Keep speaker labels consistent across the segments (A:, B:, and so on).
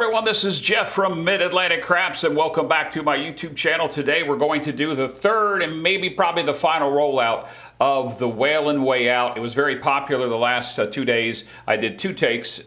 A: everyone, this is Jeff from Mid-Atlantic Craps and welcome back to my YouTube channel. Today we're going to do the third and maybe probably the final rollout of the WAYLON'S Way Out. It was very popular the last 2 days. I did 2 takes.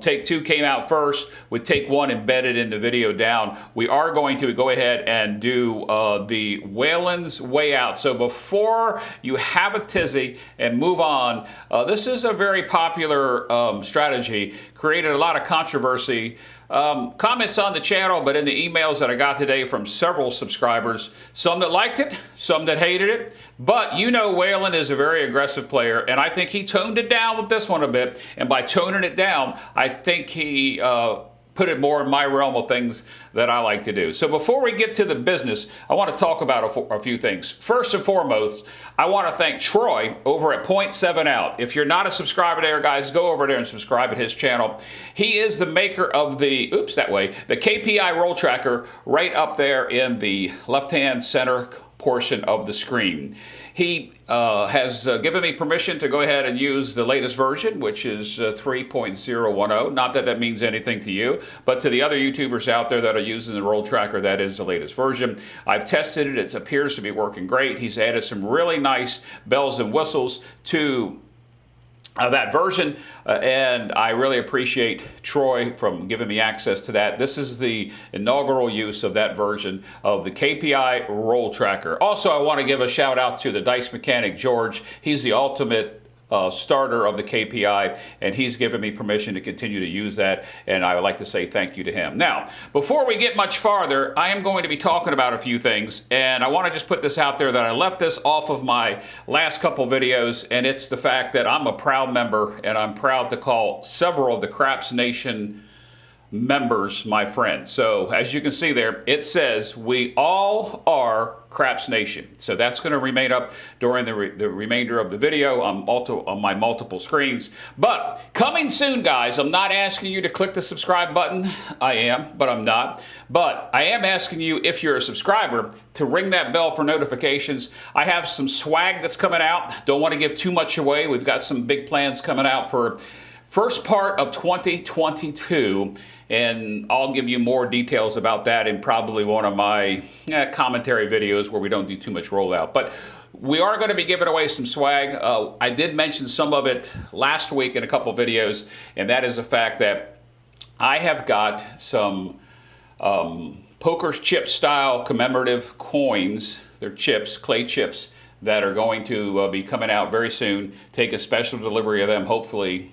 A: Take 2 came out first with take 1 embedded in the video down. We are going to go ahead and do the WAYLON'S Way Out. So before you have a tizzy and move on, this is a very popular strategy. Created a lot of controversy. Comments on the channel, but in the emails that I got today from several subscribers, some that liked it, some that hated it. But you know Waylon is a very aggressive player, and I think he toned it down with this one a bit. And by toning it down, I think he put it more in my realm of things that I like to do. So before we get to the business, I want to talk about a few things. First and foremost, I want to thank Troy over at .7 Out. If you're not a subscriber there, guys, go over there and subscribe at his channel. He is the maker of the, the KPI roll tracker right up there in the left-hand center portion of the screen. He has given me permission to go ahead and use the latest version, which is 3.010. Not that that means anything to you, but to the other YouTubers out there that are using the roll tracker, that is the latest version. I've tested it. It appears to be working great. He's added some really nice bells and whistles to that version, and I really appreciate Troy from giving me access to that. This is the inaugural use of that version of the KPI roll tracker. Also, I want to give a shout out to the dice mechanic George. He's the ultimate starter of the KPI, and he's given me permission to continue to use that, and I would like to say thank you to him. Now, before we get much farther, I am going to be talking about a few things, and I want to just put this out there that I left this off of my last couple videos, and it's the fact that I'm a proud member, and I'm proud to call several of the Craps Nation members my friends. So as you can see there, it says we all are Craps Nation. So that's going to remain up during the remainder of the video on my multiple screens. But coming soon, guys, I'm not asking you to click the subscribe button. I am, but I'm not. But I am asking you, if you're a subscriber, to ring that bell for notifications. I have some swag that's coming out. Don't want to give too much away. We've got some big plans coming out for first part of 2022, and I'll give you more details about that in probably one of my commentary videos where we don't do too much rollout. But we are going to be giving away some swag. I did mention some of it last week in a couple videos, and that is the fact that I have got some poker chip style commemorative coins. They're chips, clay chips, that are going to be coming out very soon. Take a special delivery of them, hopefully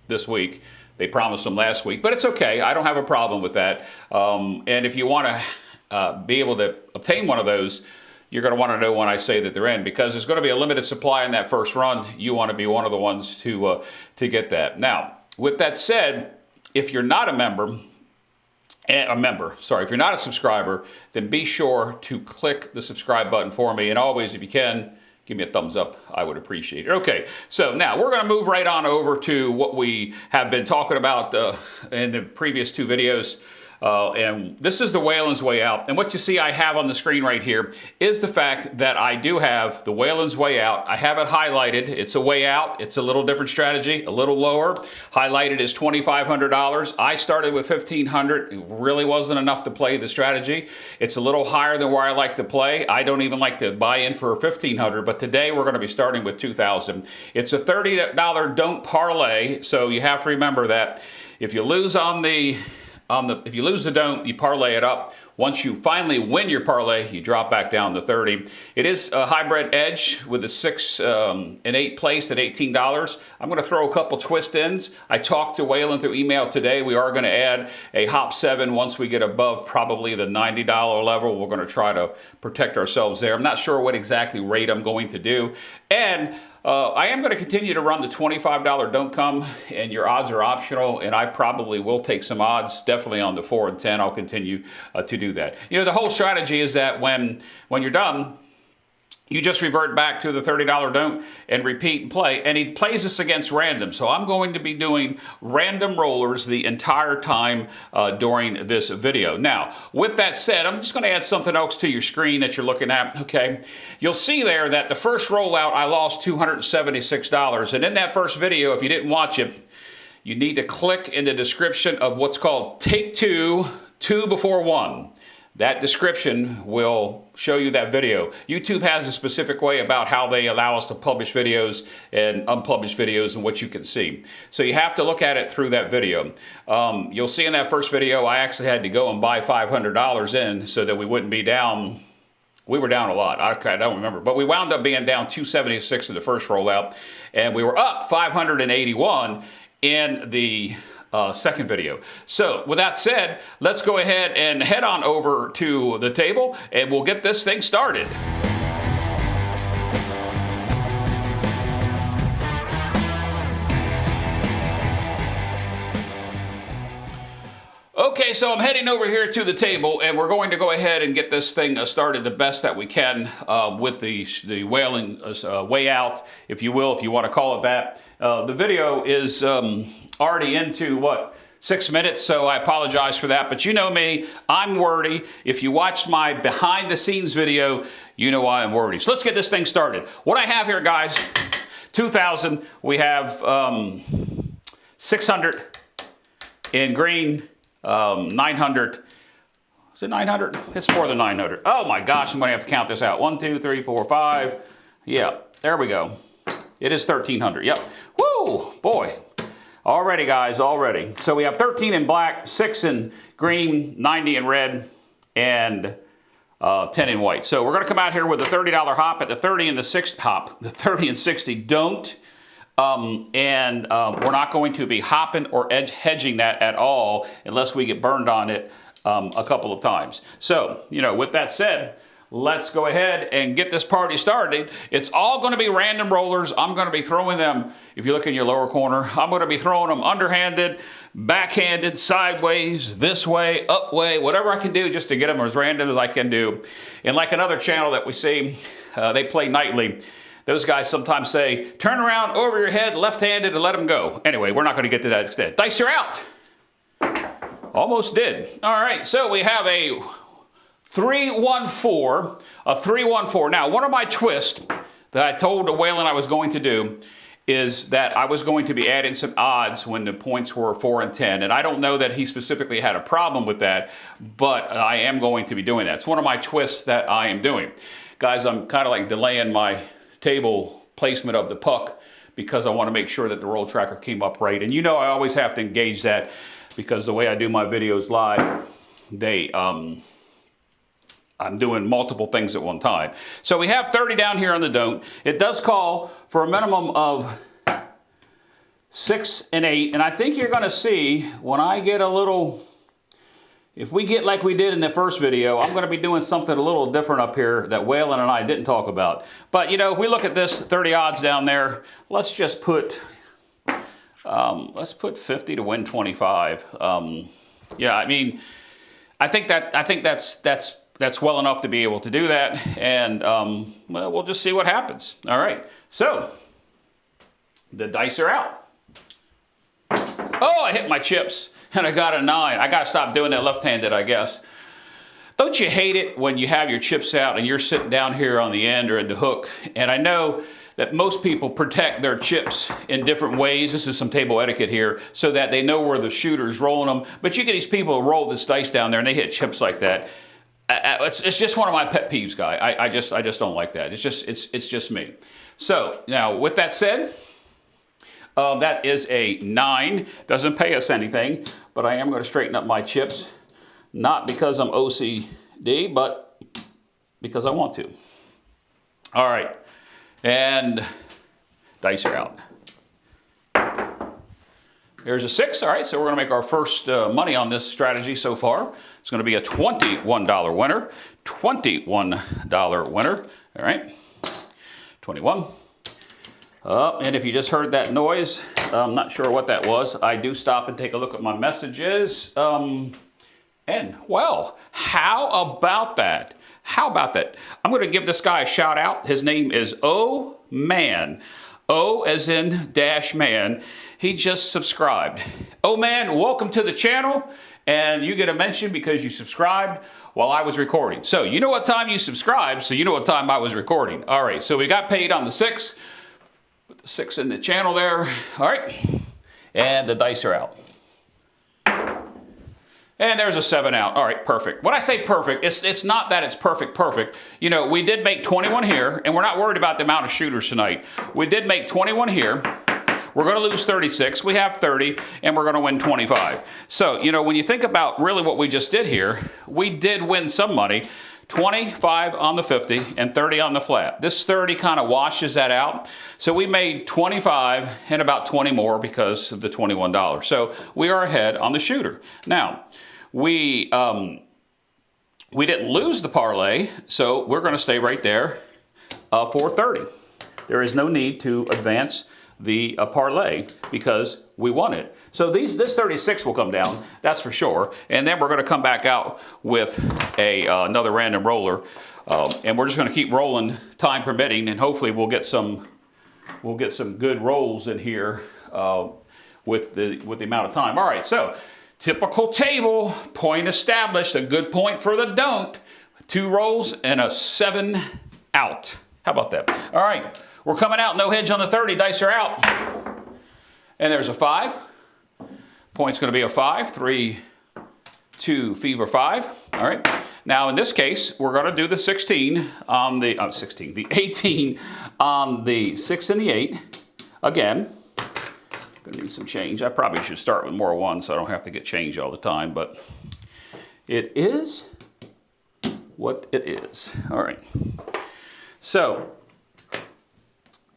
A: this week. They promised them last week, but it's okay. I don't have a problem with that. And if you want to be able to obtain one of those, you're going to want to know when I say that they're in, because there's going to be a limited supply in that first run. You want to be one of the ones to get that. Now, with that said, if you're not if you're not a subscriber, then be sure to click the subscribe button for me. And always, if you can, give me a thumbs up. I would appreciate it. Okay, so now we're going to move right on over to what we have been talking about in the previous 2 videos. And this is the WAYLON'S Way Out. And what you see I have on the screen right here is the fact that I do have the WAYLON'S Way Out. I have it highlighted. It's a way out. It's a little different strategy, a little lower. Highlighted is $2,500. I started with $1,500. It really wasn't enough to play the strategy. It's a little higher than where I like to play. I don't even like to buy in for $1,500, but today we're going to be starting with $2,000. It's a $30 don't parlay, so you have to remember that if you lose if you lose the don't, you parlay it up. Once you finally win your parlay, you drop back down to 30. It is a hybrid edge with a 6 and 8 placed at $18. I'm going to throw a couple twist ins. I talked to Waylon through email today. We are going to add a hop 7 once we get above probably the $90 level. We're going to try to protect ourselves there. I'm not sure what exactly rate I'm going to do. And I am going to continue to run the $25 don't come, and your odds are optional, and I probably will take some odds, definitely on the 4 and 10. I'll continue to do that. You know, the whole strategy is that when you're done, you just revert back to the $30 don't and repeat and play. And he plays this against random. So I'm going to be doing random rollers the entire time during this video. Now, with that said, I'm just going to add something else to your screen that you're looking at. Okay, you'll see there that the first rollout I lost $276. And in that first video, if you didn't watch it, you need to click in the description of what's called Take Two, 2 before 1. That description will show you that video. YouTube has a specific way about how they allow us to publish videos and unpublished videos and what you can see. So you have to look at it through that video. You'll see in that first video, I actually had to go and buy $500 in so that we wouldn't be down. We were down a lot. I don't remember. But we wound up being down 276 in the first rollout. And we were up 581 in the second video. So with that said, let's go ahead and head on over to the table and we'll get this thing started. Okay, so I'm heading over here to the table and we're going to go ahead and get this thing started the best that we can with the whaling way out, if you will, if you want to call it that. The video is already into, what, 6 minutes, so I apologize for that. But you know me, I'm wordy. If you watched my behind the scenes video, you know why I'm wordy. So let's get this thing started. What I have here, guys, 2,000. We have 600 in green, 900. Is it 900? It's more than 900. Oh my gosh, I'm going to have to count this out. 1, 2, 3, 4, 5. Yeah, there we go. It is 1,300. Yep. Woo, boy. Already, guys, already. So we have 13 in black, 6 in green, 90 in red, and 10 in white. So we're going to come out here with a $30 hop at the 30 and the 60 hop. The 30 and 60 don't. We're not going to be hopping or hedging that at all unless we get burned on it a couple of times. So, you know, with that said, let's go ahead and get this party started. It's all going to be random rollers. I'm going to be throwing them, if you look in your lower corner, I'm going to be throwing them underhanded, backhanded, sideways, this way, up way, whatever I can do just to get them as random as I can do. And like another channel that we see, they play nightly. Those guys sometimes say, turn around over your head, left-handed, and let them go. Anyway, we're not going to get to that extent. Dice are out. Almost did. All right, so we have a 3-1-4, a 3-1-4. Now, one of my twists that I told Waylon I was going to do is that I was going to be adding some odds when the points were 4 and 10. And I don't know that he specifically had a problem with that, but I am going to be doing that. It's one of my twists that I am doing. Guys, I'm kind of like delaying my table placement of the puck because I want to make sure that the roll tracker came up right. And you know I always have to engage that because the way I do my videos live, I'm doing multiple things at one time. So we have 30 down here on the don't. It does call for a minimum of 6 and 8. And I think you're going to see when I get a little, if we get like we did in the first video, I'm going to be doing something a little different up here that Waylon and I didn't talk about. But, you know, if we look at this 30 odds down there, let's just put, let's put 50 to win 25. Yeah, I mean, I think that's well enough to be able to do that, and well, we'll just see what happens. All right, so the dice are out. Oh, I hit my chips, and I got a 9. I got to stop doing that left-handed, I guess. Don't you hate it when you have your chips out and you're sitting down here on the end or at the hook? And I know that most people protect their chips in different ways. This is some table etiquette here, so that they know where the shooter's rolling them. But you get these people who roll this dice down there and they hit chips like that. It's just one of my pet peeves, guy. I just don't like that. It's just me. So now, with that said, that is a 9. Doesn't pay us anything, but I am going to straighten up my chips, not because I'm OCD, but because I want to. All right, and dice are out. There's a 6. All right, so we're going to make our first money on this strategy so far. It's going to be a $21 winner. $21 winner. All right, 21. And if you just heard that noise, I'm not sure what that was. I do stop and take a look at my messages. And, well, how about that? How about that? I'm going to give this guy a shout out. His name is O Man. O as in dash man. He just subscribed. Oh man, welcome to the channel. And you get a mention because you subscribed while I was recording. So you know what time you subscribed, so you know what time I was recording. All right, so we got paid on the 6. Put the 6 in the channel there. All right. And the dice are out. And there's a 7 out. All right, perfect. When I say perfect, it's not that it's perfect. You know, we did make 21 here, and we're not worried about the amount of shooters tonight. We did make 21 here. We're going to lose 36. We have 30, and we're going to win 25. So, you know, when you think about really what we just did here, we did win some money. 25 on the 50 and 30 on the flat. This 30 kind of washes that out. So we made 25 and about 20 more because of the $21. So we are ahead on the shooter. Now, we didn't lose the parlay, so we're going to stay right there for 30. There is no need to advance the parlay because we won it. So this 36 will come down, that's for sure. And then we're going to come back out with another random roller, and we're just going to keep rolling, time permitting, and hopefully we'll get some good rolls in here with the amount of time. All right, so typical table, point established, a good point for the don't, 2 rolls and a 7 out. How about that? All right, we're coming out, no hedge on the 30, dice are out. And there's a 5. Point's going to be a 5, 3, 2, fever 5. All right. Now in this case, we're going to do the 16 on the 18 on the 6 and the 8. Again, going to need some change. I probably should start with more 1 so I don't have to get change all the time, but it is what it is. All right. So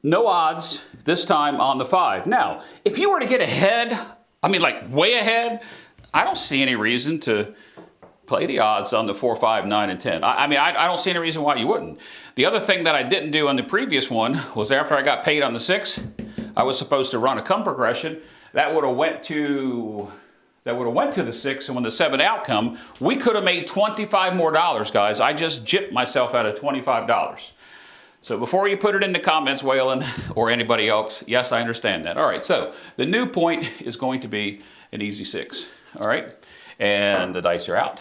A: no odds this time on the 5. Now, if you were to get ahead, I mean like way ahead, I don't see any reason to play the odds on the 4, 5, 9, and 10. I mean, I don't see any reason why you wouldn't. The other thing that I didn't do on the previous one was after I got paid on the 6, I was supposed to run a come progression. That would have went to the 6, and when the 7 out come, we could have made $25 more, guys. I just gypped myself out of $25. So before you put it in the comments, Waylon, or anybody else, yes, I understand that. All right, so the new point is going to be an easy 6. All right, and the dice are out.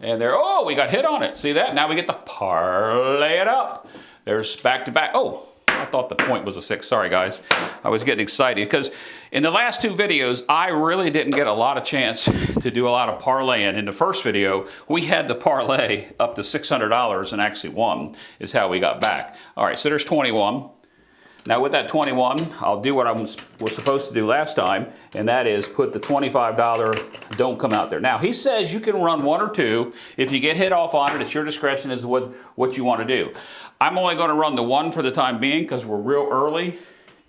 A: And there, oh, we got hit on it. See that? Now we get to parlay it up. There's back to back. Oh, I thought the point was a 6. Sorry, guys. I was getting excited because in the last 2 videos, I really didn't get a lot of chance to do a lot of parlaying. In the first video, we had the parlay up to $600 and actually won is how we got back. All right, so there's 21. Now with that 21, I'll do what I was supposed to do last time, and that is put the $25 don't come out there. Now he says you can run 1 or 2. If you get hit off on it, it's your discretion as to what you want to do. I'm only going to run the 1 for the time being because we're real early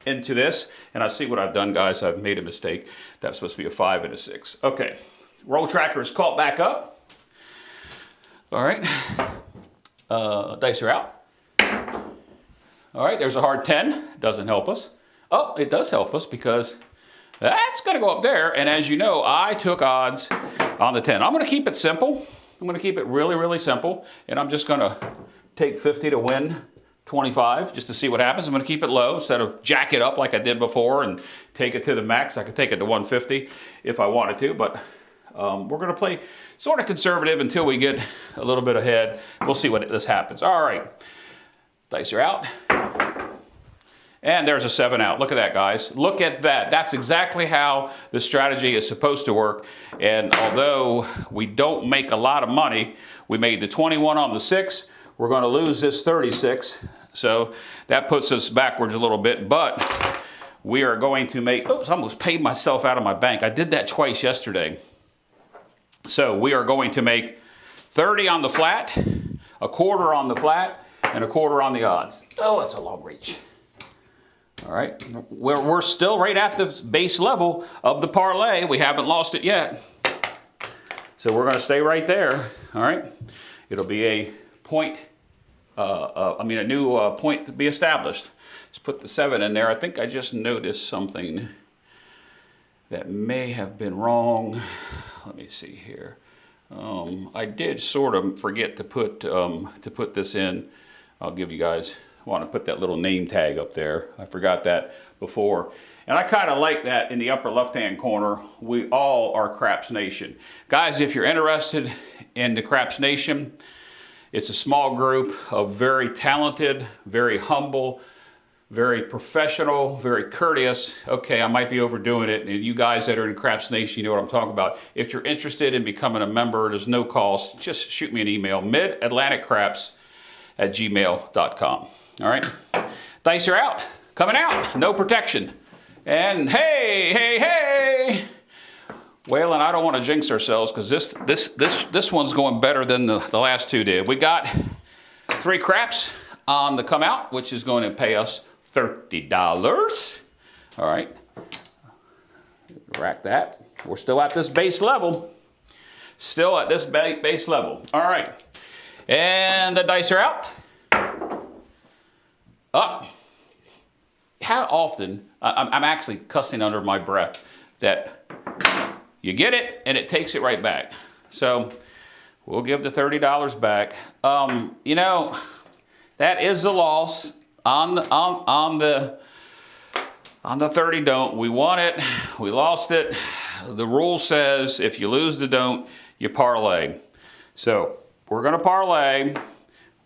A: into this, and I see what I've done, guys. I've made a mistake. That's supposed to be a 5 and a 6. Okay, roll tracker is caught back up. All right, dice are out. All right, there's a hard 10. Doesn't help us. Oh, it does help us because that's going to go up there. And as you know, I took odds on the 10. I'm going to keep it simple. I'm going to keep it really, really simple. And I'm just going to take 50 to win 25 just to see what happens. I'm going to keep it low instead of jack it up like I did before and take it to the max. I could take it to 150 if I wanted to, but we're going to play sort of conservative until we get a little bit ahead. We'll see what this happens. All right. Dice are out. And there's a 7 out. Look at that, guys. Look at that. That's exactly how the strategy is supposed to work. And although we don't make a lot of money, we made the 21 on the 6. We're going to lose this 36. So that puts us backwards a little bit. But we are going to make, oops, I almost paid myself out of my bank. I did that twice yesterday. So we are going to make 30 on the flat, a quarter on the flat, and a quarter on the odds. Oh, it's a long reach. All right, we're still right at the base level of the parlay. We haven't lost it yet. So we're going to stay right there. All right, it'll be a point, a new point to be established. Let's put the 7 in there. I think I just noticed something that may have been wrong. Let me see here. I did sort of forget to put this in. I'll give you guys, I want to put that little name tag up there. I forgot that before. And I kind of like that in the upper left-hand corner. We all are Craps Nation. Guys, if you're interested in the Craps Nation, it's a small group of very talented, very humble, very professional, very courteous. Okay, I might be overdoing it. And you guys that are in Craps Nation, you know what I'm talking about. If you're interested in becoming a member, there's no cost. Just shoot me an email, midatlanticcraps@gmail.com. All right, dice are out, coming out, no protection. And hey, Waylon, I don't want to jinx ourselves because this one's going better than the last two did. We got 3 craps on the come out, which is going to pay us $30. All right, rack that. We're still at this base level. Still at this base level. All right, and the dice are out. Up. How often, I'm actually cussing under my breath, that you get it and it takes it right back. So we'll give the $30 back. You know, that is the loss on the 30 don't. We won it, we lost it. The rule says if you lose the don't, you parlay. So we're gonna parlay.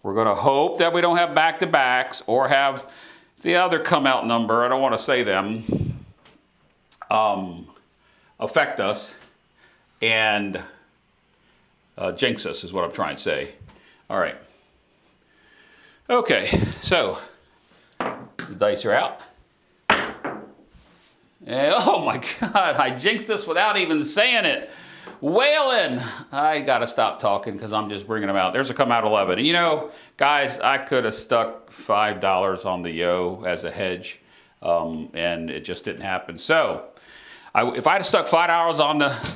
A: We're gonna hope that we don't have back-to-backs or have the other come out number, I don't want to say them, affect us and jinx us is what I'm trying to say. All right. Okay, so the dice are out. And, oh my God, I jinxed this without even saying it. Waylon, I gotta stop talking because I'm just bringing them out. There's a come out 11. And you know, guys, I could have stuck $5 on the yo as a hedge, and it just didn't happen. So, if I'd have stuck $5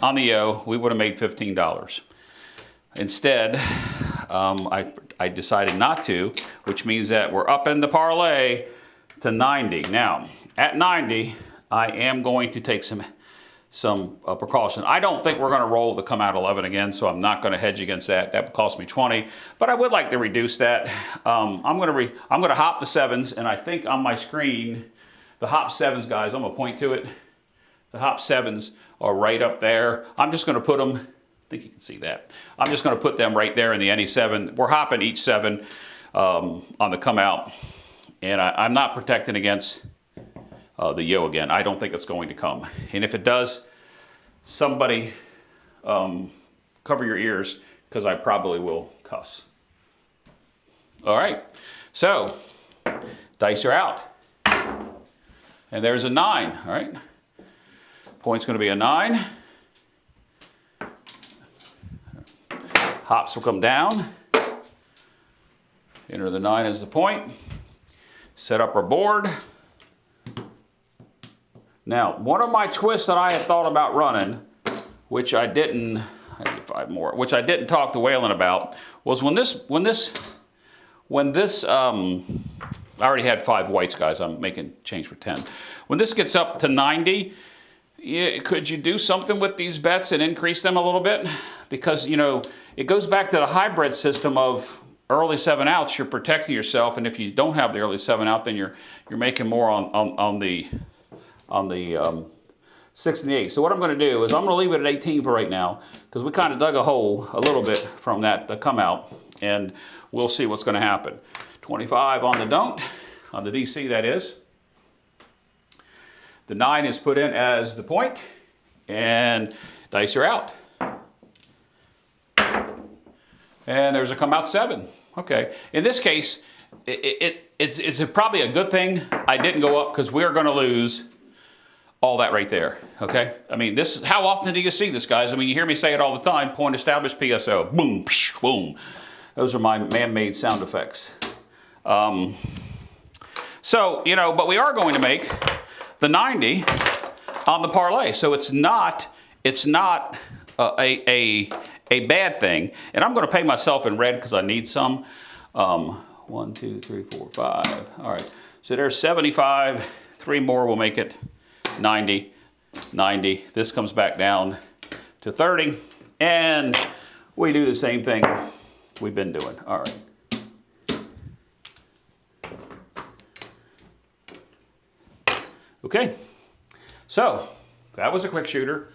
A: on the yo, we would have made $15. Instead, I decided not to, which means that we're up in the parlay to 90. Now, at 90, I am going to take some precaution. I don't think we're going to roll the come out 11 again, so I'm not going to hedge against that. That would cost me 20, but I would like to reduce that. I'm going to hop the 7s, and I think on my screen, the hop 7s, guys, I'm going to point to it. The hop 7s are right up there. I'm just going to put them, I think you can see that. I'm just going to put them right there in the any 7. We're hopping each 7 on the come out, and I'm not protecting against the yo again. I don't think it's going to come. And if it does, somebody cover your ears because I probably will cuss. All right, so dice are out. And there's a 9, all right? Point's going to be a 9. Hops will come down. Enter the 9 as the point. Set up our board. Now, one of my twists that I had thought about running, which I didn't, I need 5 more, which I didn't talk to Waylon about, was when this, I already had 5 whites, guys. I'm making change for 10. When this gets up to 90, could you do something with these bets and increase them a little bit? Because, you know, it goes back to the hybrid system of early 7 outs. You're protecting yourself, and if you don't have the early 7 out, then you're making more on the 6 and the 8. So what I'm going to do is I'm going to leave it at 18 for right now because we kind of dug a hole a little bit from that come out, and we'll see what's going to happen. 25 on the don't, on the DC that is. The 9 is put in as the point, and dice are out. And there's a come out 7. Okay, in this case, it's probably a good thing I didn't go up because we're going to lose all that right there, okay? I mean, this is, how often do you see this, guys? I mean, you hear me say it all the time, point established PSO, boom, psh, boom. Those are my man-made sound effects. So, you know, but we are going to make the 90 on the parlay. So it's not a bad thing. And I'm going to pay myself in red because I need some. 1, 2, 3, 4, 5. All right. So there's 75. 3 more will make it 90. 90. This comes back down to 30. And we do the same thing we've been doing. All right. Okay, so that was a quick shooter.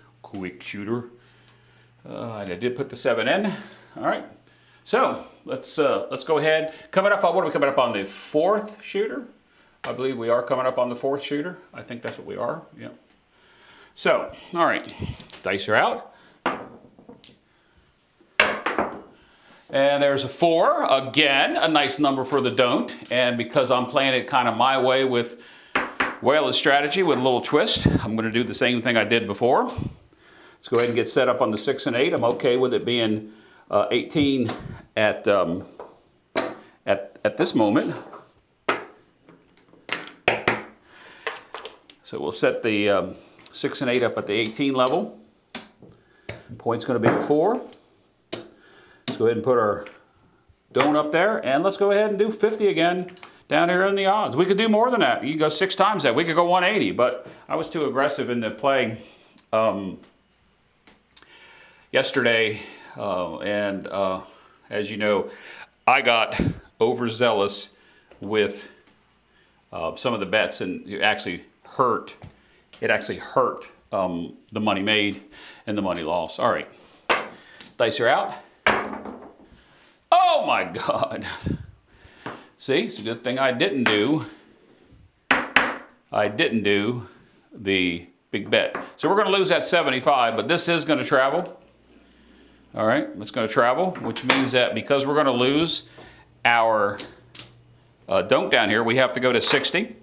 A: I did put the 7 in. All right, so let's go ahead. Coming up on, what are we coming up on, the 4th shooter? I believe we are coming up on the fourth shooter. I think that's what we are. Yeah. So, all right, dice are out. And there's a 4. Again, a nice number for the don't. And because I'm playing it kind of my way with Wayland's strategy with a little twist, I'm going to do the same thing I did before. Let's go ahead and get set up on the 6 and 8. I'm okay with it being 18 at this moment. So we'll set the 6 and 8 up at the 18 level. Point's going to be at 4. Let's go ahead and put our don't up there, and let's go ahead and do 50 again down here in the odds. We could do more than that. You can go 6 times that. We could go 180, but I was too aggressive in the play yesterday, and as you know, I got overzealous with some of the bets, and it actually hurt. It actually hurt the money made and the money lost. All right, dice are out. Oh my God. See, it's a good thing I didn't do the big bet. So we're going to lose that 75, but this is going to travel. All right, it's going to travel, which means that because we're going to lose our don't down here, we have to go to 60.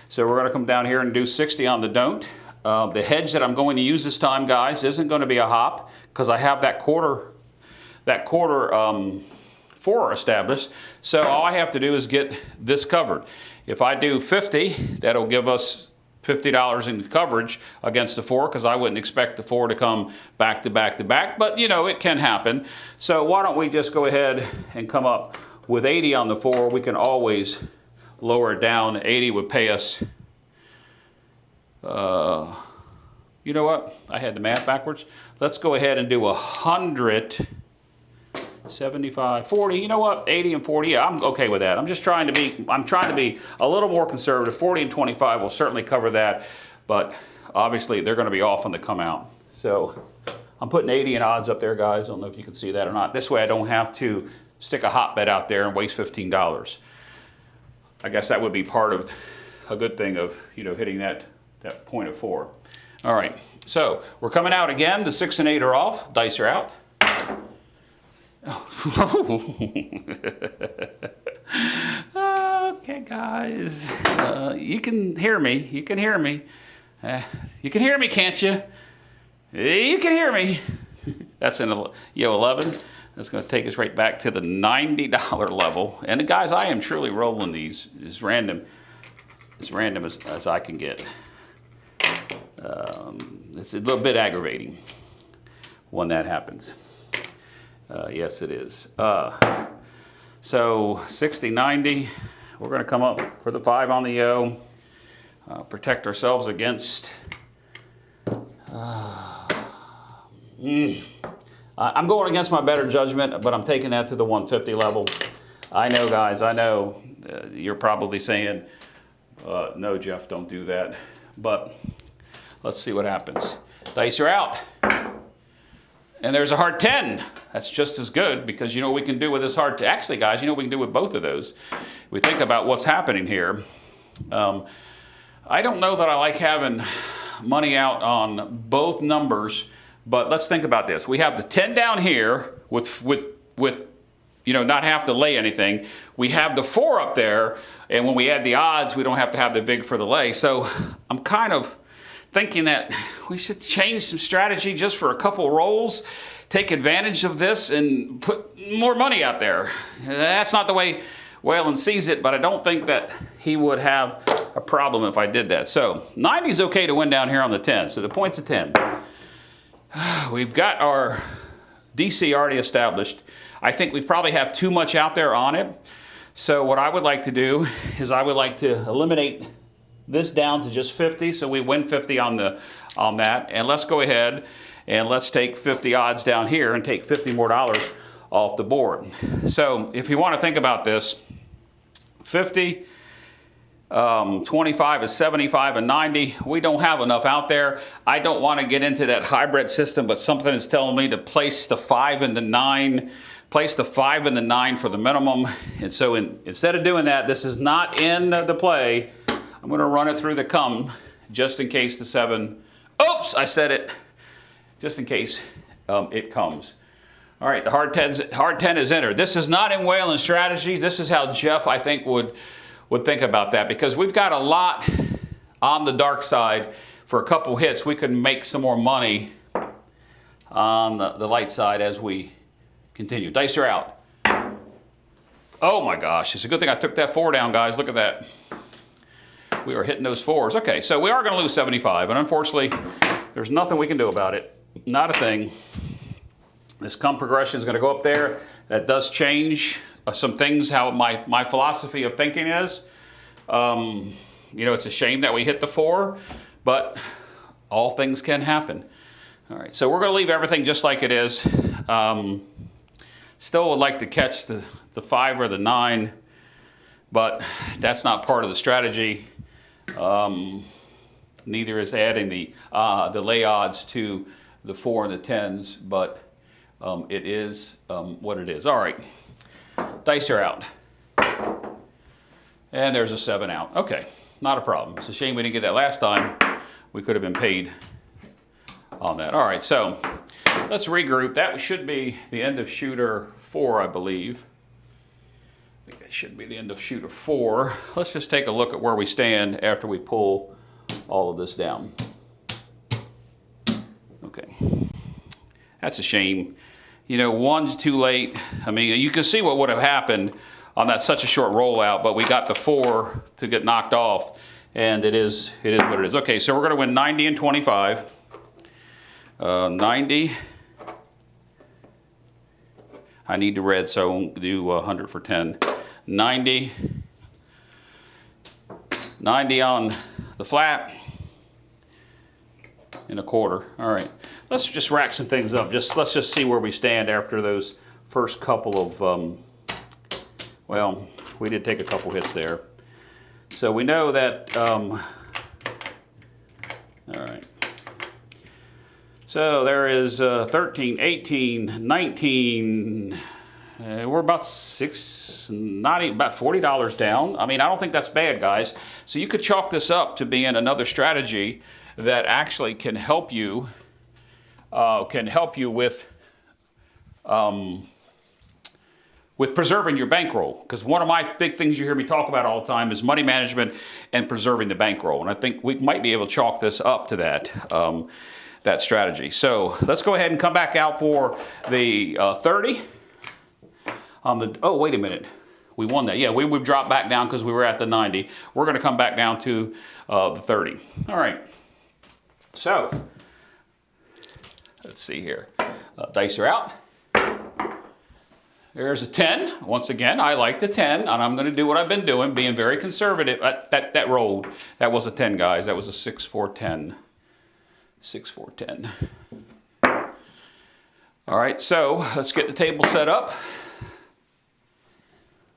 A: So we're going to come down here and do 60 on the don't. The hedge that I'm going to use this time, guys, isn't going to be a hop because I have that quarter 4 established. So all I have to do is get this covered. If I do 50, that'll give us $50 in coverage against the 4 because I wouldn't expect the 4 to come back to back to back, but you know, it can happen. So why don't we just go ahead and come up with 80 on the 4. We can always lower it down. 80 would pay us, you know what? I had the math backwards. Let's go ahead and do 100, 75, 40. You know what? 80 and 40. Yeah, I'm okay with that. I'm trying to be a little more conservative. 40 and 25 will certainly cover that, but obviously they're going to be off on the come out. So I'm putting 80 in odds up there, guys. I don't know if you can see that or not. This way I don't have to stick a hot bet out there and waste $15. I guess that would be part of a good thing of, you know, hitting that point of 4. All right, so we're coming out again. The 6 and 8 are off. Dice are out. Oh. Okay, guys. You can hear me. You can hear me. You can hear me, can't you? You can hear me. That's an 11. That's going to take us right back to the $90 level. And guys, I am truly rolling these as random as I can get. It's a little bit aggravating when that happens. Yes, it is. So 60, 90, we're going to come up for the 5 on the O. Protect ourselves against... I'm going against my better judgment, but I'm taking that to the 150 level. I know, guys, I know you're probably saying, no, Jeff, don't do that. But let's see what happens. Dice are out. And there's a hard 10. That's just as good because you know what we can do with this hard 10. Actually, guys, you know what we can do with both of those. We think about what's happening here. I don't know that I like having money out on both numbers, but let's think about this. We have the 10 down here with you know, not have to lay anything. We have the 4 up there, and when we add the odds, we don't have to have the vig for the lay. So I'm kind of thinking that we should change some strategy just for a couple rolls, take advantage of this and put more money out there. That's not the way Wayland sees it, but I don't think that he would have a problem if I did that. So 90 is okay to win down here on the 10. So the point's a 10. We've got our DC already established. I think we probably have too much out there on it. So what I would like to do is I would like to eliminate this down to just 50, so we win 50 on that. And let's go ahead and let's take 50 odds down here and take $50 more off the board. So if you want to think about this, 50, 25 is 75 and 90. We don't have enough out there. I don't want to get into that hybrid system, but something is telling me to place the 5 and the 9 place the 5 and the 9 for the minimum. And so instead of doing that, this is not in the play. I'm going to run it through the come just in case the 7, oops, I said it, just in case it comes. All right, the hard 10 is entered. This is not in Wayland's strategy. This is how Jeff, I think, would think about that, because we've got a lot on the dark side. For a couple hits, we could make some more money on the light side as we continue. Dice are out. Oh my gosh, it's a good thing I took that 4 down, guys. Look at that. We are hitting those 4s. Okay, so we are going to lose 75, and unfortunately, there's nothing we can do about it. Not a thing. This come progression is going to go up there. That does change some things, how my philosophy of thinking is. You know, it's a shame that we hit the 4, but all things can happen. All right, so we're going to leave everything just like it is. Still would like to catch the 5 or the 9, but that's not part of the strategy. Neither is adding the lay odds to the 4 and the 10s, but it is what it is. All right, dice are out. And there's a 7 out. Okay, not a problem. It's a shame we didn't get that last time. We could have been paid on that. All right, so let's regroup. That should be the end of shooter 4, I believe. I think that should be the end of shooter 4. Let's just take a look at where we stand after we pull all of this down. Okay, that's a shame. You know, 1's too late. I mean, you can see what would have happened on that such a short rollout, but we got the 4 to get knocked off, and it is what it is. Okay, so we're going to win 90 and 25. 90. I need the red, so I won't do 100 for 10. 90. 90 on the flat. And a quarter. All right. Let's just rack some things up. Let's just see where we stand after those first couple of, well, we did take a couple hits there. So we know that, all right. So there is 13, 18, 19, we're about about $40 down. I mean, I don't think that's bad, guys. So you could chalk this up to being another strategy that actually can help you with preserving your bankroll. Because one of my big things you hear me talk about all the time is money management and preserving the bankroll. And I think we might be able to chalk this up to that strategy. So let's go ahead and come back out for the 30. Oh, wait a minute. We won that. Yeah, we've dropped back down because we were at the 90. We're going to come back down to the 30. All right. So let's see here. Dice are out. There's a 10. Once again, I like the 10, and I'm going to do what I've been doing, being very conservative. That rolled. That was a 10, guys. That was a 6, 4, 10. 6, 4, 10. All right, so let's get the table set up.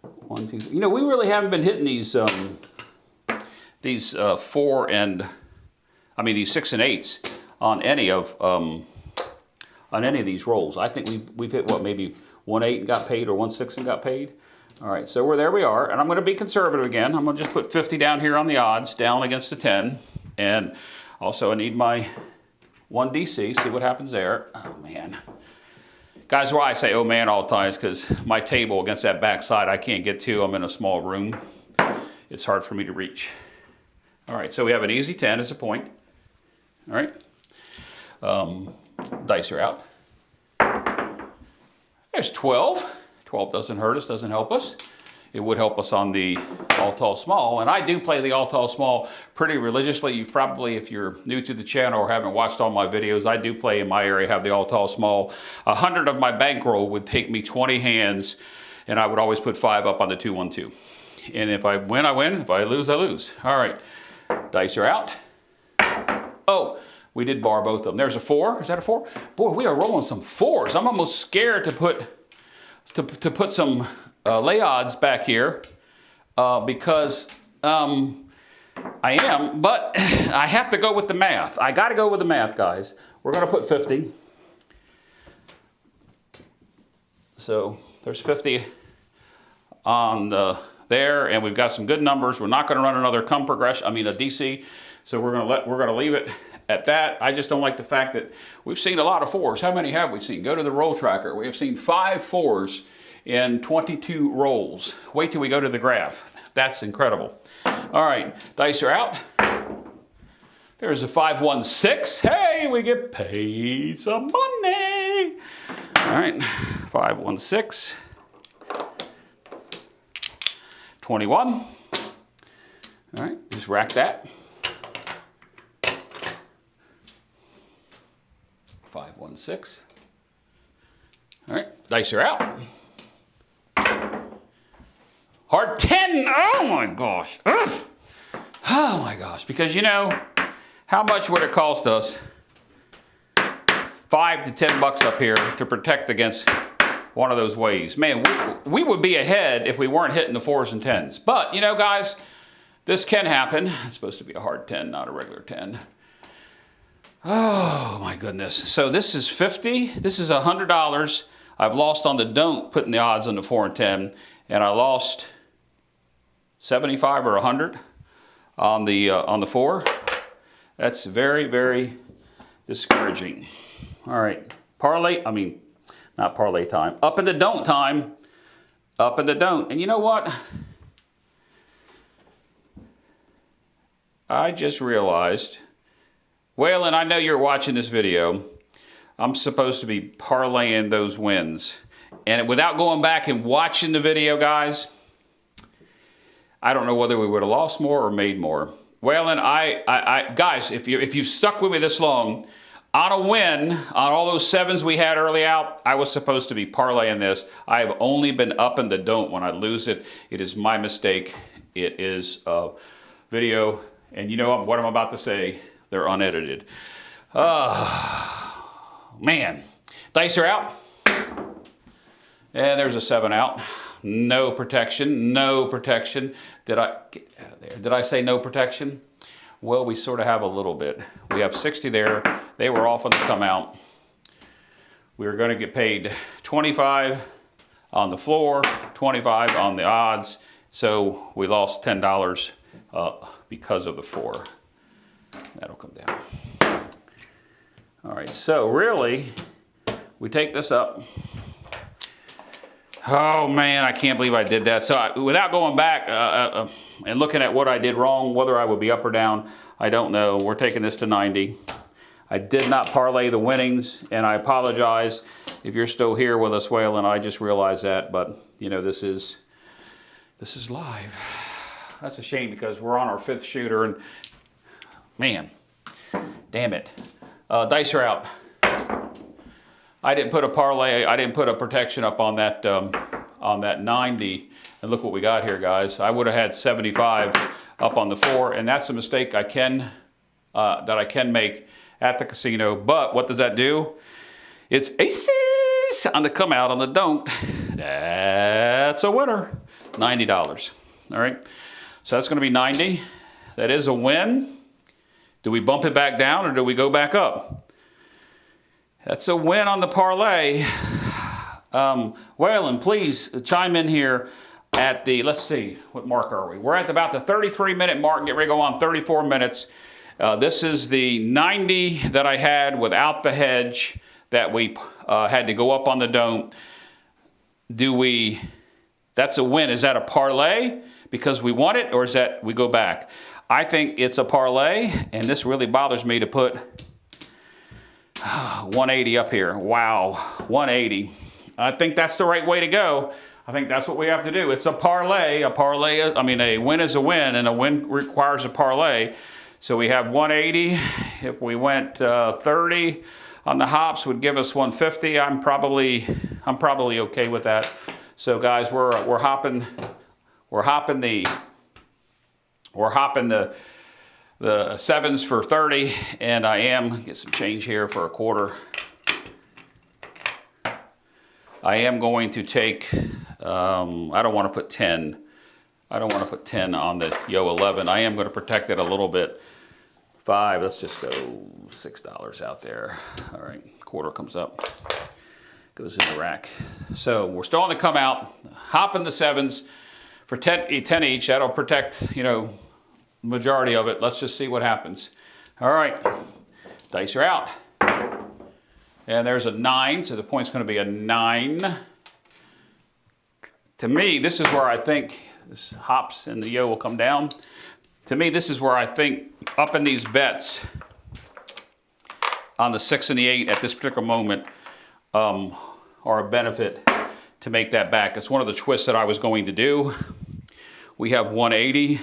A: 1, 2, 3. You know, we really haven't been hitting these 4 and these 6 and 8s on any of these rolls. I think we've hit what, maybe 1 8 and got paid, or 1 6 and got paid. All right, so there we are, and I'm going to be conservative again. I'm going to just put 50 down here on the odds, down against the 10, and also I need my 1 DC. See what happens there. Oh man, guys, why I say oh man all the time is because my table against that back side I can't get to. I'm in a small room. It's hard for me to reach. All right, so we have an easy 10 as a point. All right, dice are out. There's 12. 12 doesn't hurt us, doesn't help us. It would help us on the all tall small, and I do play the all tall small pretty religiously. You've probably, if you're new to the channel or haven't watched all my videos, I do play in my area, have the all tall small. 100 of my bankroll would take me 20 hands, and I would always put 5 up on the 2 1 2. And if I win, I win. If I lose, I lose. All right, dice are out. Oh, we did bar both of them. There's a 4. Is that a 4? Boy, we are rolling some 4s. I'm almost scared to put some lay odds back here because I am, but I have to go with the math. I got to go with the math, guys. We're going to put 50. So there's 50 on there, and we've got some good numbers. We're not going to run another come progression, a DC. So we're going to leave it at that. I just don't like the fact that we've seen a lot of 4s. How many have we seen? Go to the roll tracker. We have seen 5 4s in 22 rolls. Wait till we go to the graph. That's incredible. All right, dice are out. There's a 516. Hey, we get paid some money. All right, 516. 21. All right, just rack that. 516. All right, dice are out. Hard 10. Oh my gosh. Ugh. Oh my gosh. Because you know, how much would it cost us? $5 to $10 up here to protect against one of those ways. Man, we would be ahead if we weren't hitting the 4s and 10s. But you know, guys, this can happen. It's supposed to be a hard 10, not a regular 10. Oh my goodness. So this is 50. This is $100. I've lost on the don't, putting the odds on the 4 and 10, and I lost 75 or 100 on the 4. That's very, very discouraging. All right, not parlay time. Up in the don't time. Up in the don't. And you know what? I just realized, Waylon, I know you're watching this video. I'm supposed to be parlaying those wins. And without going back and watching the video, guys, I don't know whether we would have lost more or made more. Waylon, guys, if you've stuck with me this long, on a win, on all those 7s we had early out, I was supposed to be parlaying this. I have only been up in the don't when I lose it. It is my mistake. It is a video, and you know what I'm about to say. They're unedited. Man. Dice are out. And there's a 7 out. No protection, no protection. Did I get out of there? Did I say no protection? Well, we sort of have a little bit. We have 60 there. They were off on the come out. We were going to get paid 25 on the floor, 25 on the odds. So we lost $10 because of the 4. That'll come down. All right, so really, we take this up. Oh man, I can't believe I did that. So without going back and looking at what I did wrong, whether I would be up or down, I don't know. We're taking this to 90. I did not parlay the winnings, and I apologize if you're still here with us, Waylon. I just realized that, but you know, this is live. That's a shame because we're on our 5th shooter, and man, damn it. Dice are out. I didn't put a parlay, I didn't put a protection up on that 90. And look what we got here, guys. I would have had 75 up on the 4, and that's a mistake that I can make at the casino. But what does that do? It's aces on the come out on the don't. That's a winner. $90. All right. So that's going to be 90. That is a win. Do we bump it back down or do we go back up? That's a win on the parlay. Waylon, please chime in here at the, let's see, what mark are we? We're at about the 33-minute mark, get ready to go on 34 minutes. This is the 90 that I had without the hedge that we had to go up on the dome. That's a win. Is that a parlay because we won it, or is that we go back? I think it's a parlay, and this really bothers me to put 180 up here. Wow, 180. I think that's the right way to go. I think that's what we have to do. It's a parlay. A win is a win, and a win requires a parlay. So we have 180. If we went 30 on the hops, would give us 150. I'm probably okay with that. So guys, we're hopping the 7s for 30, and I am get some change here for a quarter. I am going to take, I don't want to put 10. I don't want to put 10 on the CO11. I am going to protect it a little bit. 5, let's just go $6 out there. All right, quarter comes up. Goes in the rack. So we're still on the come out. Hopping the 7s for 10 each. That'll protect, you know, the majority of it. Let's just see what happens. All right, dice are out. And there's a 9, so the point's going to be a 9. To me, this is where I think this hops and the yo will come down. To me, this is where I think up in these bets on the 6 and the 8 at this particular moment are a benefit to make that back. It's one of the twists that I was going to do. We have 180.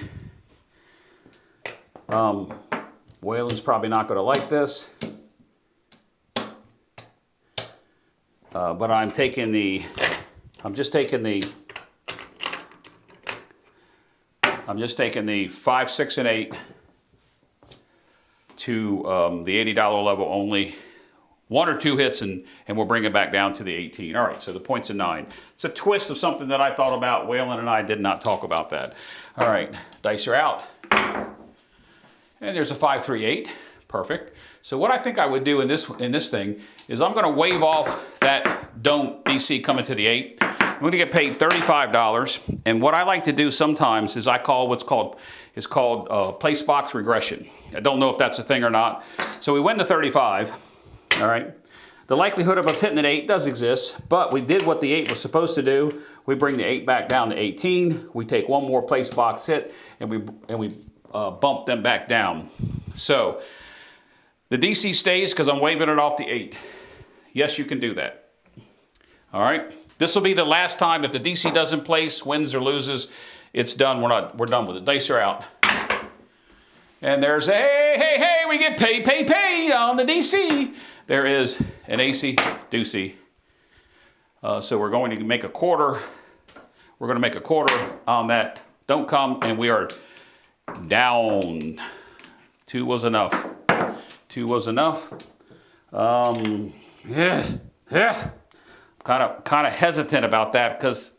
A: Waylon's probably not going to like this. But I'm just taking the 5, 6, and 8 to the $80 level only. 1 or 2 hits and we'll bring it back down to the 18. All right, so the point's a 9. It's a twist of something that I thought about. Waylon and I did not talk about that. All right, dice are out. And there's a 5, 3, 8. Perfect. So what I think I would do in this thing is I'm going to waive off that don't DC coming to the 8. I'm going to get paid $35. And what I like to do sometimes is I call what's called place box regression. I don't know if that's a thing or not. So we win the 35. All right. The likelihood of us hitting an 8 does exist, but we did what the 8 was supposed to do. We bring the 8 back down to 18. We take one more place box hit, and we bump them back down. So the DC stays because I'm waving it off the 8. Yes, you can do that. All right. This will be the last time. If the DC doesn't place, wins or loses, it's done. We're done with it. Dice are out. And there's hey, we get paid on the DC. There is an AC deucey. So we're going to make a quarter. We're going to make a quarter on that. Don't come, and we are down. 2 was enough. 2 was enough. Kind of hesitant about that because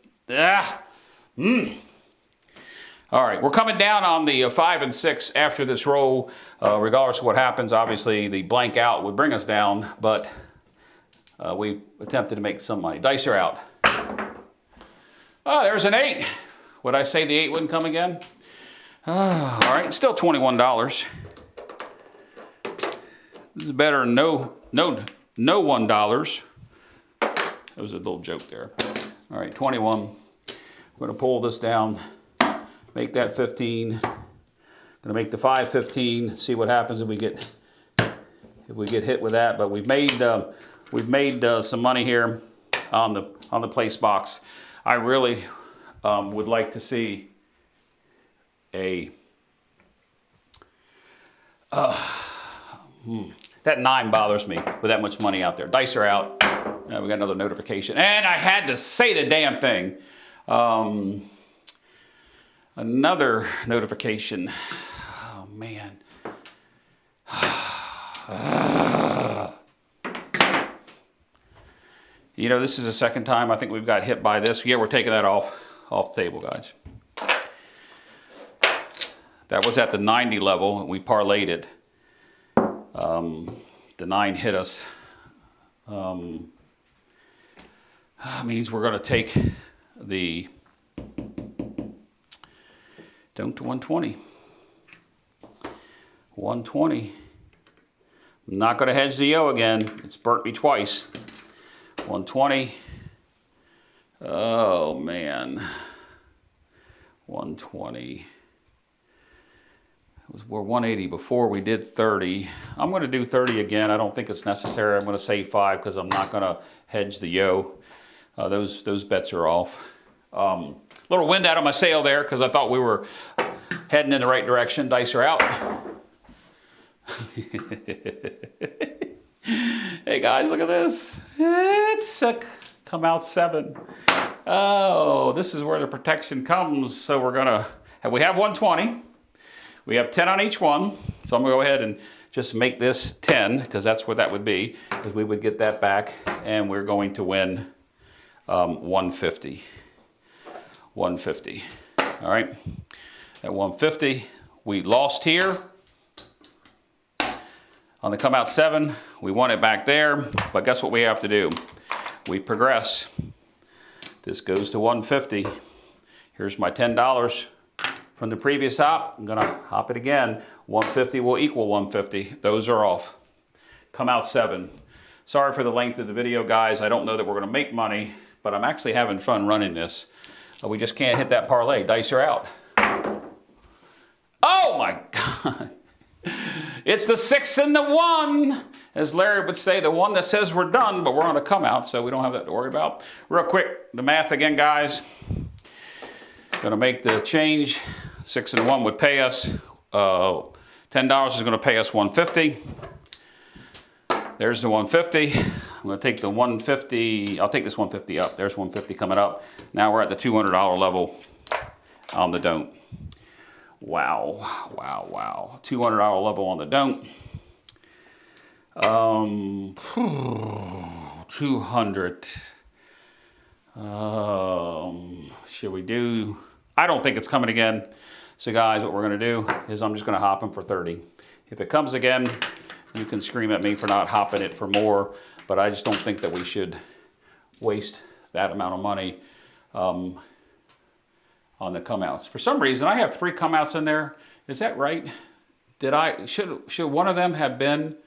A: All right, we're coming down on the 5 and 6 after this roll. Regardless of what happens, obviously the blank out would bring us down, but we attempted to make some money. Dice are out. Oh, there's an 8. Would I say the 8 wouldn't come again? All right, still $21. This is better than no $1. That was a little joke there. All right, 21. I'm going to pull this down, make that 15. Going to make the 5 15. See what happens if we get hit with that. But we've made some money here on the place box. I really would like to see a that 9 bothers me with that much money out there. Dice are out. We got another notification, and I had to say the damn thing. Another notification. Oh man. You know, this is the second time I think we've got hit by this. Yeah, we're taking that off the table, guys. That was at the 90 level, and we parlayed it. The 9 hit us. Means we're going to take the down to 120. 120. I'm not going to hedge the O again. It's burnt me twice. 120. Oh man. 120. We're 180 before. We did 30. I'm going to do 30 again. I don't think it's necessary. I'm going to save 5 because I'm not going to hedge the yo. Those bets are off. Little wind out of my sail there because I thought we were heading in the right direction. Dice are out. Hey guys, look at this. It's a come out 7. Oh, this is where the protection comes. So we have 120. We have 10 on each one. So I'm going to go ahead and just make this 10 because that's what that would be. Because we would get that back and we're going to win 150. 150. All right. At 150, we lost here. On the come out 7, we won it back there. But guess what we have to do? we progress. This goes to 150. Here's my $10 from the previous hop. I'm gonna hop it again. 150 will equal 150. Those are off. Come out 7. Sorry for the length of the video, guys. I don't know that we're gonna make money, but I'm actually having fun running this. We just can't hit that parlay. Dice are out. Oh my God. It's the 6 and the 1. As Larry would say, the one that says we're done, but we're on a come out, so we don't have that to worry about. Real quick, the math again, guys. Gonna make the change. 6 and 1 would pay us. $10 is gonna pay us 150. There's the 150. I'm gonna take the 150, I'll take this 150 up. There's 150 coming up. Now we're at the $200 level on the don't. Wow, wow, wow. $200 level on the don't. 200. Should we do? I don't think it's coming again. So guys, what we're gonna do is I'm just gonna hop them for 30. If it comes again, you can scream at me for not hopping it for more, but I just don't think that we should waste that amount of money on the come outs. For some reason, I have 3 come outs in there. Is that right? Should one of them have been?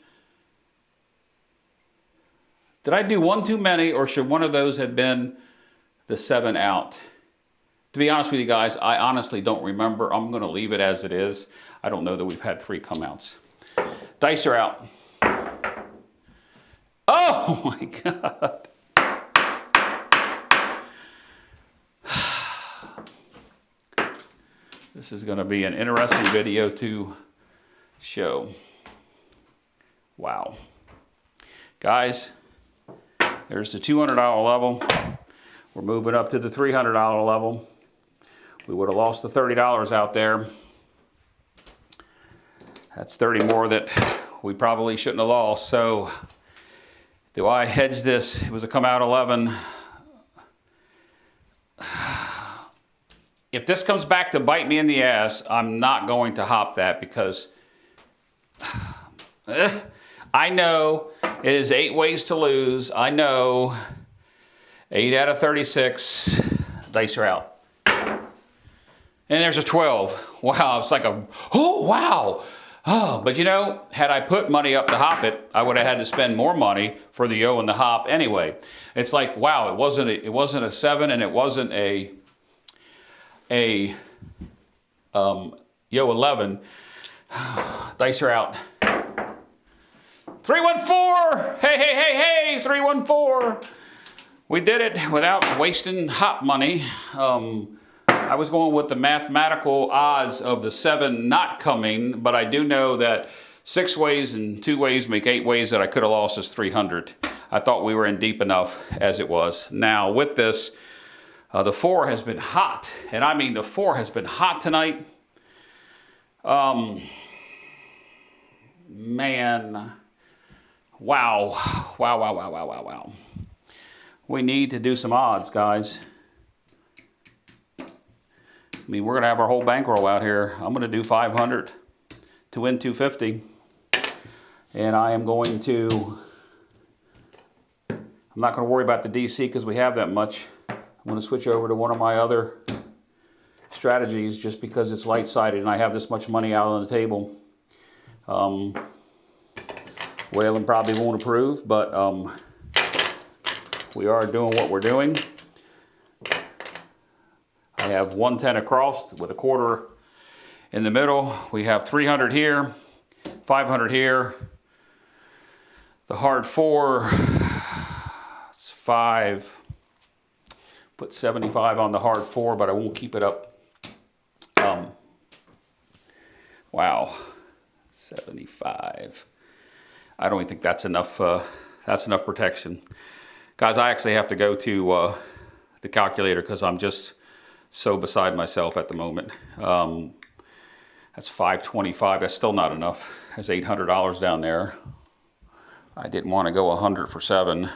A: Did I do one too many, or should one of those have been the 7 out? To be honest with you guys, I honestly don't remember. I'm gonna leave it as it is. I don't know that we've had 3 come outs. Dice are out. Oh my God. This is gonna be an interesting video to show. Wow. Guys, there's the $200 level. We're moving up to the $300 level. We would have lost the $30 out there. That's 30 more that we probably shouldn't have lost. So do I hedge this? It was a come out 11. If this comes back to bite me in the ass, I'm not going to hop that because I know it is 8 ways to lose. I know 8 out of 36, dice are out. And there's a 12. Wow, it's like oh, wow. Oh, but you know, had I put money up to hop it, I would have had to spend more money for the yo and the hop anyway. It's like, wow, it wasn't a 7 and it wasn't a yo 11. Dice are out. 314! Hey, hey, hey, hey, 314! We did it without wasting hop money. I was going with the mathematical odds of the 7 not coming, but I do know that 6 ways and 2 ways make 8 ways that I could have lost is 300. I thought we were in deep enough as it was. Now with this, the 4 has been hot, and I mean the 4 has been hot tonight. Man, wow, wow, wow, wow, wow, wow, wow. We need to do some odds, guys. I mean, we're gonna have our whole bankroll out here. I'm gonna do 500 to win 250. And I am going to, I'm not gonna worry about the DC because we have that much. I'm gonna switch over to one of my other strategies just because it's light-sided and I have this much money out on the table. Waylon probably won't approve, but we are doing what we're doing. I have 110 across with a quarter in the middle. We have 300 here, 500 here. The hard 4, it's 5. Put 75 on the hard 4, but I won't keep it up. Wow, 75. I don't even think that's enough. That's enough protection, guys. I actually have to go to the calculator because I'm just so beside myself at the moment. That's 525. That's still not enough. There's $800 down there. I didn't want to go 100 for 7.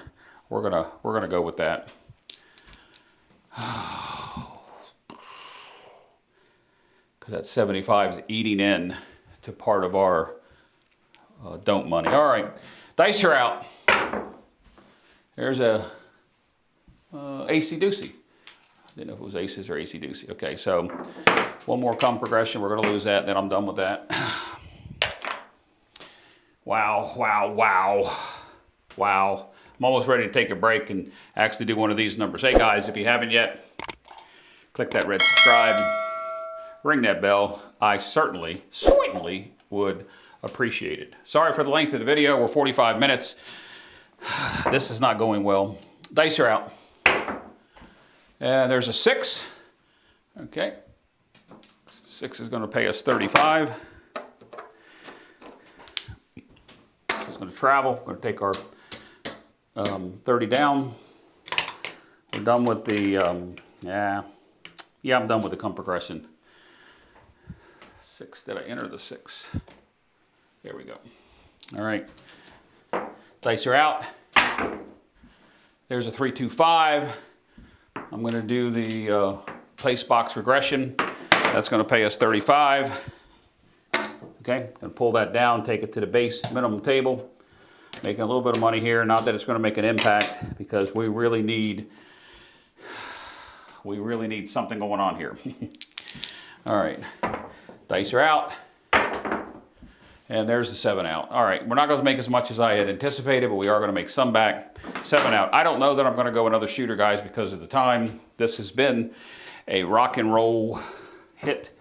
A: We're gonna go with that. Because that 75 is eating in to part of our don't money. All right, dice are out. There's a AC-doocy. I didn't know if it was aces or AC-doocy. Okay, so one more come progression. We're going to lose that, then I'm done with that. Wow, wow, wow, wow. I'm almost ready to take a break and actually do one of these numbers. Hey guys, if you haven't yet, click that red subscribe, ring that bell. I certainly would appreciate it. Sorry for the length of the video. We're 45 minutes. This is not going well. Dice are out. And there's a 6. Okay. 6 is going to pay us 35. It's going to travel. We're going to take our 30 down. We're done with the, yeah, I'm done with the come progression. 6, did I enter the 6? There we go. All right. Dice are out. There's a 3, 2, 5. I'm going to do the place box regression. That's going to pay us 35. Okay, going to pull that down, take it to the base minimum table. Making a little bit of money here. Not that it's going to make an impact, because we really need something going on here. All right, dice are out. And there's the 7 out. All right, we're not going to make as much as I had anticipated, but we are going to make some back. 7 out. I don't know that I'm going to go another shooter, guys, because of the time. This has been a rock and roll hit.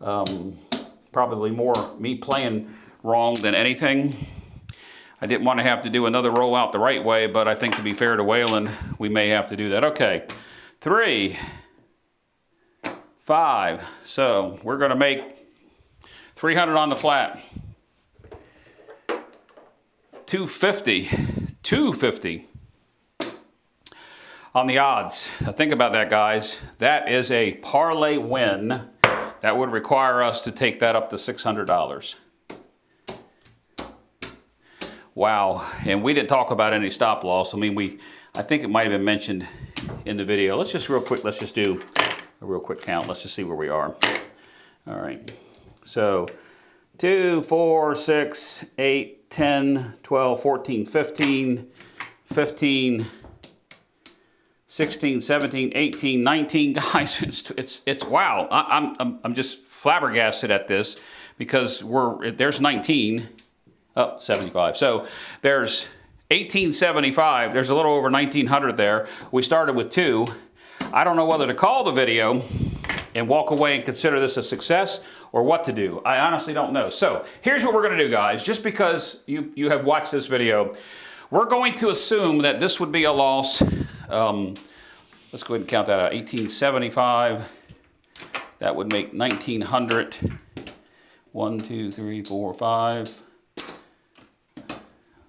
A: Probably more me playing wrong than anything. I didn't want to have to do another rollout the right way, but I think to be fair to Waylon, we may have to do that. Okay, 3, 5. So we're going to make 300 on the flat. 250 on the odds. Now think about that, guys. That is a parlay win. That would require us to take that up to $600. Wow, and we didn't talk about any stop loss. I mean, I think it might have been mentioned in the video. Let's just real quick, let's just do a real quick count. Let's just see where we are. All right, so 2, 4, 6, 8, 10, 12, 14, 15, 15, 16, 17, 18, 19. Guys, it's wow. I'm just flabbergasted at this, because there's 19. Oh, 75. So there's 1875. There's a little over 1900 there. We started with 2. I don't know whether to call the video and walk away and consider this a success, or what to do. I honestly don't know. So here's what we're going to do, guys. Just because you have watched this video, we're going to assume that this would be a loss. Let's go ahead and count that out. 1875. That would make 1900. 1, 2, 3, 4, 5.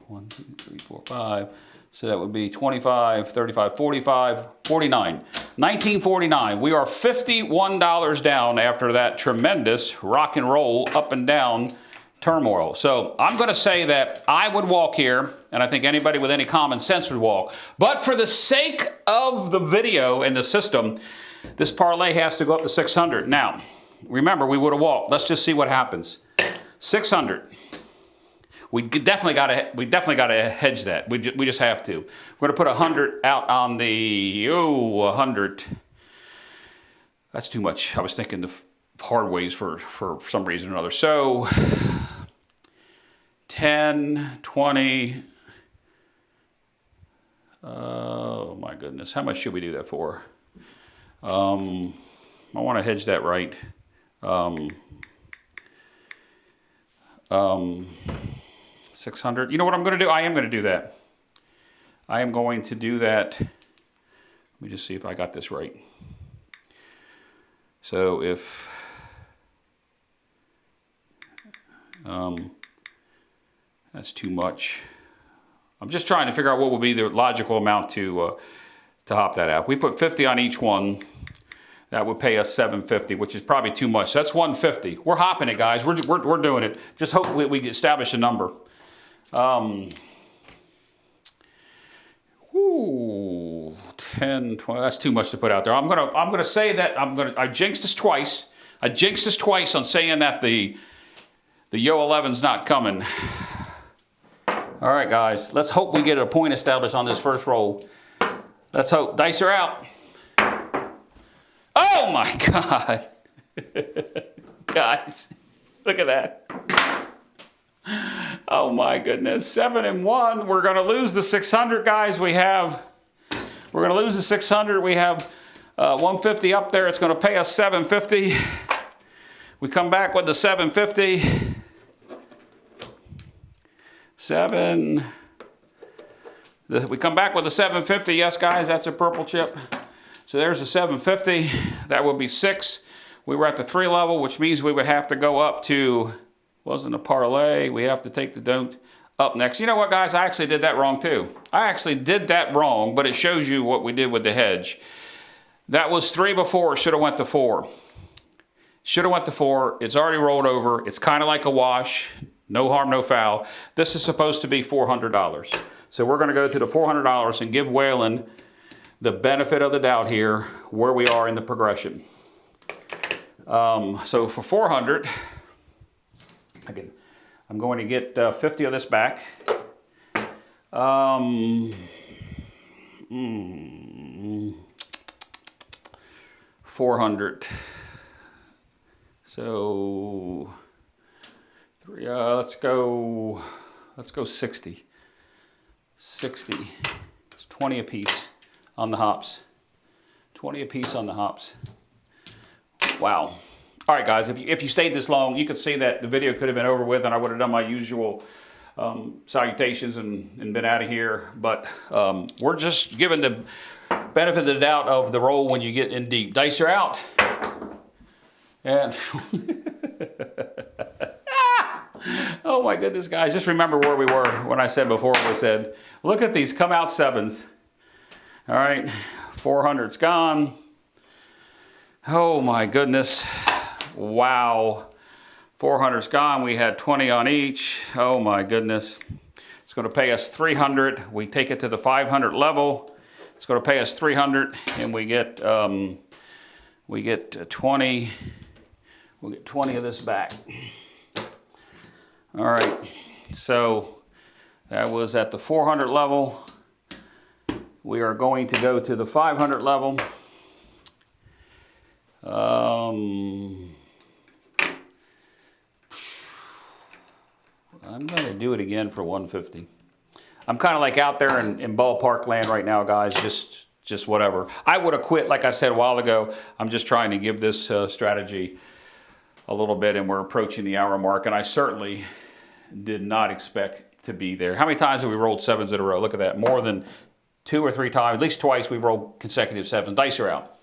A: 1, 2, 3, 4, 5. So that would be 25, 35, 45, 49. 1949. We are $51 down after that tremendous rock and roll up and down turmoil. So I'm going to say that I would walk here, and I think anybody with any common sense would walk. But for the sake of the video and the system, this parlay has to go up to 600. Now, remember, we would have walked. Let's just see what happens. 600. We definitely got to hedge that. We just have to. We're going to put 100 out on the 100. That's too much. I was thinking the hard ways for some reason or another. So 10, 20. Oh my goodness. How much should we do that for? I want to hedge that right. 600. You know what I'm going to do? I am going to do that. I am going to do that. Let me just see if I got this right. So if that's too much. I'm just trying to figure out what would be the logical amount to hop that out. We put 50 on each one. That would pay us $750, which is probably too much. That's $150. We're hopping it, guys. We're doing it. Just hopefully we establish a number. 10, 20. That's too much to put out there. I'm gonna say that I jinxed us twice. I jinxed us twice on saying that the CO11's not coming. All right, guys. Let's hope we get a point established on this first roll. Let's hope. Dice are out. Oh my God. Guys, look at that. Oh my goodness. 7 and 1. We're going to lose the 600, guys. We're going to lose the 600. We have 150 up there. It's going to pay us 750. We come back with the 750. We come back with the 750. Yes, guys, that's a purple chip. So there's the 750. That would be 6. We were at the 3 level, which means we would have to go up to, wasn't a parlay. We have to take the don't up next. You know what, guys? I actually did that wrong too. I actually did that wrong, but it shows you what we did with the hedge. That was 3 before. Should have went to 4. Should have went to 4. It's already rolled over. It's kind of like a wash. No harm, no foul. This is supposed to be $400. So we're going to go to the $400 and give Waylon the benefit of the doubt here where we are in the progression. So for 400, again, I'm going to get 50 of this back. 400. So let's go 60. 60. It's 20 apiece on the hops. 20 apiece on the hops. Wow. All right, guys, if you stayed this long, you could see that the video could have been over with and I would have done my usual salutations and been out of here. But we're just giving the benefit of the doubt of the roll when you get in deep. Dice are out. And oh my goodness, guys, just remember where we were when I said before we said, look at these come out 7s. All right, 400's gone. Oh my goodness. Wow. 400's gone. We had 20 on each. Oh my goodness. It's going to pay us 300. We take it to the 500 level. It's going to pay us 300 and we get 20. We'll get 20 of this back. All right. So that was at the 400 level. We are going to go to the 500 level. I'm going to do it again for 150. I'm kind of like out there in ballpark land right now, guys. Just whatever. I would have quit, like I said a while ago. I'm just trying to give this strategy a little bit, and we're approaching the hour mark, and I certainly did not expect to be there. How many times have we rolled 7s in a row? Look at that. More than 2 or 3 times. At least twice we've rolled consecutive 7s. Dice are out.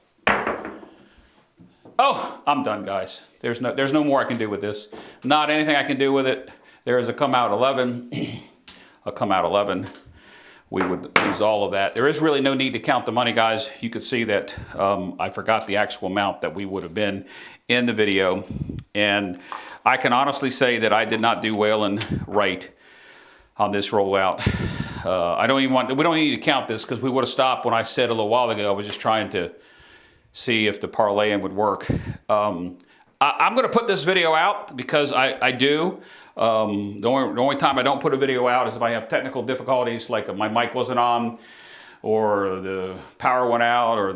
A: Oh, I'm done, guys. There's no more I can do with this. Not anything I can do with it. There is a come out 11. A come out 11. We would lose all of that. There is really no need to count the money, guys. You could see that I forgot the actual amount that we would have been in the video. And I can honestly say that I did not do Waylon right on this rollout. We don't need to count this because we would have stopped when I said a little while ago. I was just trying to see if the parlaying would work. I'm going to put this video out because I do. The only time I don't put a video out is if I have technical difficulties, like if my mic wasn't on, or the power went out, or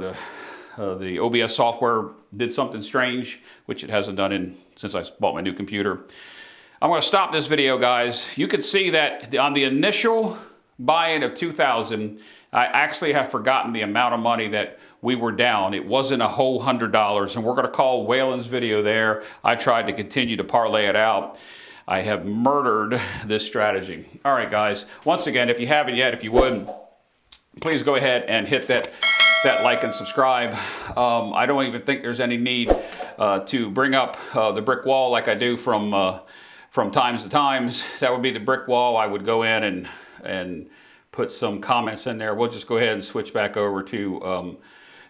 A: the OBS software did something strange, which it hasn't done since I bought my new computer. I'm going to stop this video, guys. You can see that on the initial buy-in of 2,000, I actually have forgotten the amount of money that we were down. It wasn't a whole $100, and we're going to call Waylon's video there. I tried to continue to parlay it out. I have murdered this strategy. All right, guys. Once again, if you haven't yet, if you would, please go ahead and hit that like and subscribe. I don't even think there's any need to bring up the brick wall like I do from times to times. That would be the brick wall. I would go in and put some comments in there. We'll just go ahead and switch back over to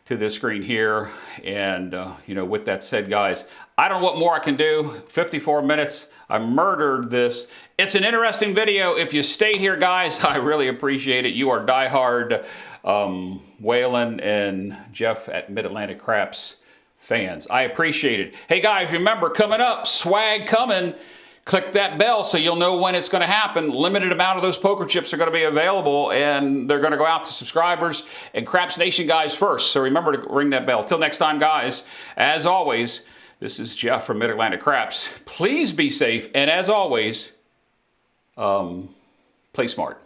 A: this screen here. And with that said, guys, I don't know what more I can do. 54 minutes. I murdered this. It's an interesting video. If you stayed here, guys, I really appreciate it. You are diehard Waylon and Jeff at Mid-Atlantic Craps fans. I appreciate it. Hey, guys, remember, coming up, swag coming. Click that bell so you'll know when it's going to happen. Limited amount of those poker chips are going to be available, and they're going to go out to subscribers and Craps Nation guys first. So remember to ring that bell. Till next time, guys, as always, this is Jeff from Mid-Atlantic Craps. Please be safe, and as always, play smart.